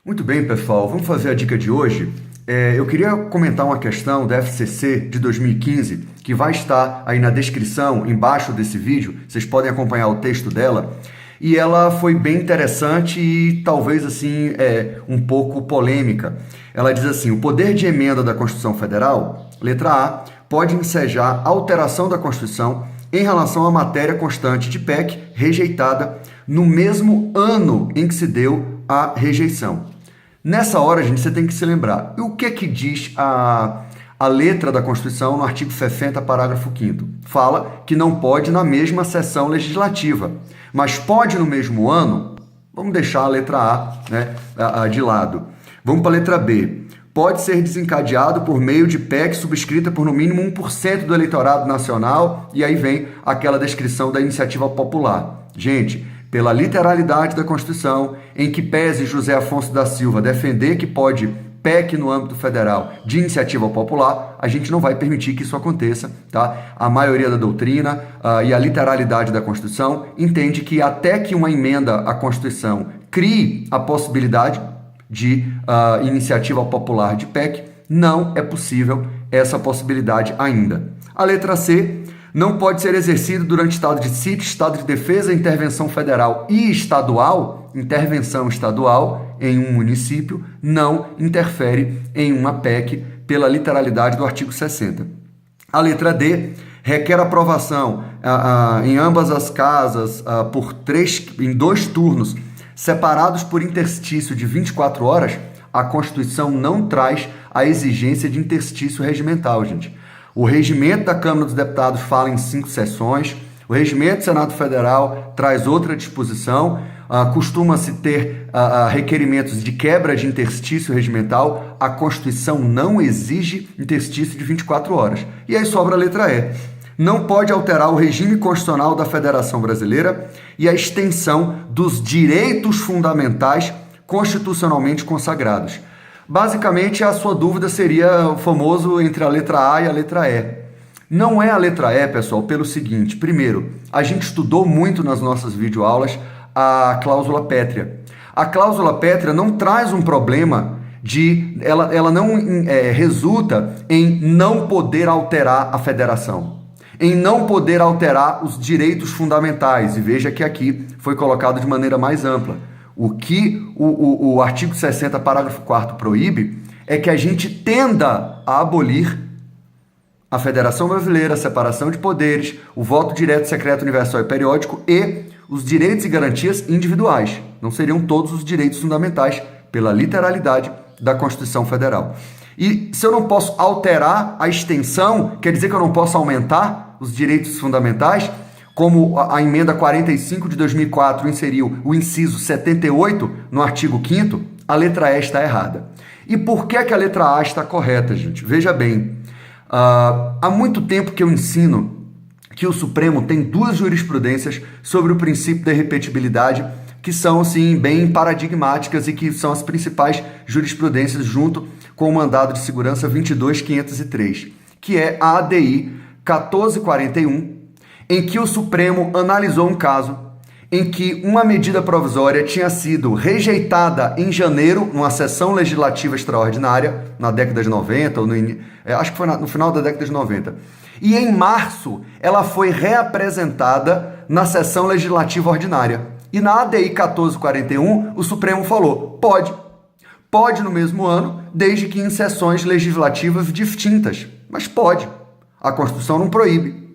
Muito bem, pessoal. Vamos fazer a dica de hoje. Eu queria comentar uma questão da FCC de 2015, que vai estar aí na descrição, embaixo desse vídeo. Vocês podem acompanhar o texto dela. E ela foi bem interessante e talvez assim um pouco polêmica. Ela diz assim: o poder de emenda da Constituição Federal, letra A, pode ensejar alteração da Constituição em relação à matéria constante de PEC rejeitada no mesmo ano em que se deu a rejeição. Nessa hora, gente, você tem que se lembrar. E o que diz a letra da Constituição no artigo 60, parágrafo 5º? Fala que não pode na mesma sessão legislativa, mas pode no mesmo ano. Vamos deixar a letra A, de lado. Vamos para a letra B. Pode ser desencadeado por meio de PEC subscrita por no mínimo 1% do eleitorado nacional, e aí vem aquela descrição da iniciativa popular. Gente, pela literalidade da Constituição, em que pese José Afonso da Silva defender que pode PEC no âmbito federal de iniciativa popular, a gente não vai permitir que isso aconteça, tá? A maioria da doutrina e a literalidade da Constituição entende que até que uma emenda à Constituição crie a possibilidade de iniciativa popular de PEC, não é possível essa possibilidade ainda. A letra C: não pode ser exercido durante estado de sítio, estado de defesa, intervenção federal e estadual. Intervenção estadual em um município não interfere em uma PEC pela literalidade do artigo 60. A letra D: requer aprovação em ambas as casas em 2 turnos, separados por interstício de 24 horas. A Constituição não traz a exigência de interstício regimental, gente. O regimento da Câmara dos Deputados fala em 5 sessões, o regimento do Senado Federal traz outra disposição, costuma-se ter requerimentos de quebra de interstício regimental. A Constituição não exige interstício de 24 horas. E aí sobra a letra E: não pode alterar o regime constitucional da Federação Brasileira e a extensão dos direitos fundamentais constitucionalmente consagrados. Basicamente, a sua dúvida seria o famoso entre a letra A e a letra E. Não é a letra E, pessoal, pelo seguinte: primeiro, a gente estudou muito nas nossas videoaulas a cláusula pétrea. A cláusula pétrea não traz um problema ela não resulta em não poder alterar a federação, em não poder alterar os direitos fundamentais. E veja que aqui foi colocado de maneira mais ampla. O que o artigo 60, parágrafo 4º proíbe é que a gente tenda a abolir a Federação Brasileira, a separação de poderes, o voto direto, secreto, universal e periódico e os direitos e garantias individuais. Não seriam todos os direitos fundamentais pela literalidade da Constituição Federal. E se eu não posso alterar a extensão, quer dizer que eu não posso aumentar os direitos fundamentais? Como a emenda 45 de 2004 inseriu o inciso 78 no artigo 5º, a letra E está errada. E por que a letra A está correta, gente? Veja bem, há muito tempo que eu ensino que o Supremo tem 2 jurisprudências sobre o princípio da irrepetibilidade, que são, assim, bem paradigmáticas e que são as principais jurisprudências junto com o mandado de segurança 22.503, que é a ADI 1441, em que o Supremo analisou um caso em que uma medida provisória tinha sido rejeitada em janeiro, numa sessão legislativa extraordinária, na década de 90, acho que foi no final da década de 90. E em março, ela foi reapresentada na sessão legislativa ordinária. E na ADI 1441, o Supremo falou: pode no mesmo ano, desde que em sessões legislativas distintas. Mas pode. A Constituição não proíbe.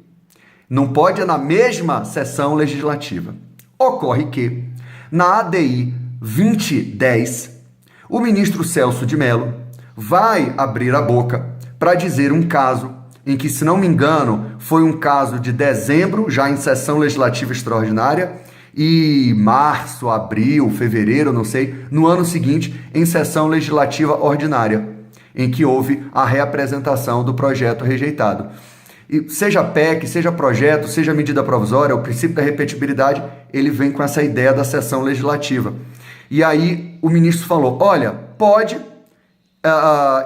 Não pode na mesma sessão legislativa. Ocorre que, na ADI 2010, o ministro Celso de Mello vai abrir a boca para dizer um caso em que, se não me engano, foi um caso de dezembro, já em sessão legislativa extraordinária, e março, abril, fevereiro, não sei, no ano seguinte, em sessão legislativa ordinária, em que houve a reapresentação do projeto rejeitado. E seja PEC, seja projeto, seja medida provisória, o princípio da repetibilidade, ele vem com essa ideia da sessão legislativa. E aí o ministro falou: olha, pode,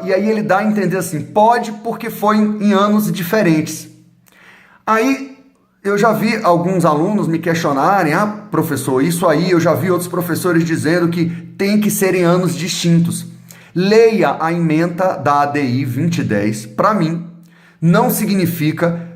e aí ele dá a entender assim: pode porque foi em anos diferentes. Aí eu já vi alguns alunos me questionarem, professor, isso aí eu já vi outros professores dizendo que tem que ser em anos distintos. Leia a ementa da ADI 2010, para mim, não significa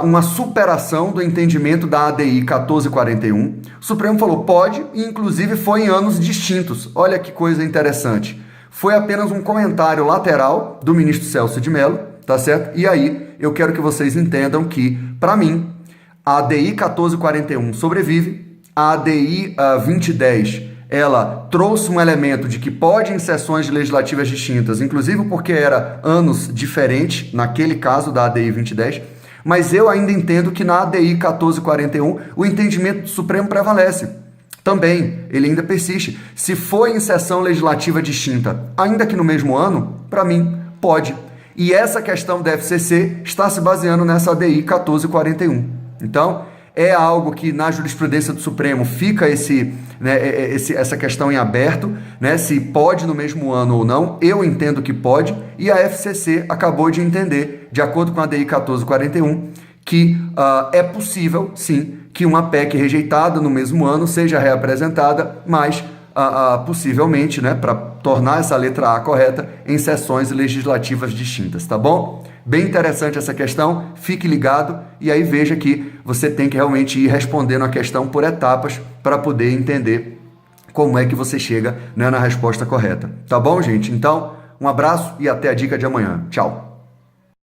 uma superação do entendimento da ADI 1441. O Supremo falou, pode, e inclusive foi em anos distintos. Olha que coisa interessante. Foi apenas um comentário lateral do ministro Celso de Mello, tá certo? E aí, eu quero que vocês entendam que, para mim, a ADI 1441 sobrevive, a ADI 2010, ela trouxe um elemento de que pode em sessões legislativas distintas, inclusive porque era anos diferentes, naquele caso da ADI 2010, mas eu ainda entendo que na ADI 1441 o entendimento do Supremo prevalece. Também, ele ainda persiste. Se for em sessão legislativa distinta, ainda que no mesmo ano, para mim, pode. E essa questão da FCC está se baseando nessa ADI 1441. Então, é algo que na jurisprudência do Supremo fica essa questão em aberto, né? Se pode no mesmo ano ou não. Eu entendo que pode, e a FCC acabou de entender, de acordo com a ADI 1441, que é possível, sim, que uma PEC rejeitada no mesmo ano seja reapresentada, mas possivelmente, né, para tornar essa letra A correta, em sessões legislativas distintas, tá bom? Bem interessante essa questão, fique ligado e aí veja que você tem que realmente ir respondendo a questão por etapas para poder entender como é que você chega, né, na resposta correta. Tá bom, gente? Então, um abraço e até a dica de amanhã. Tchau!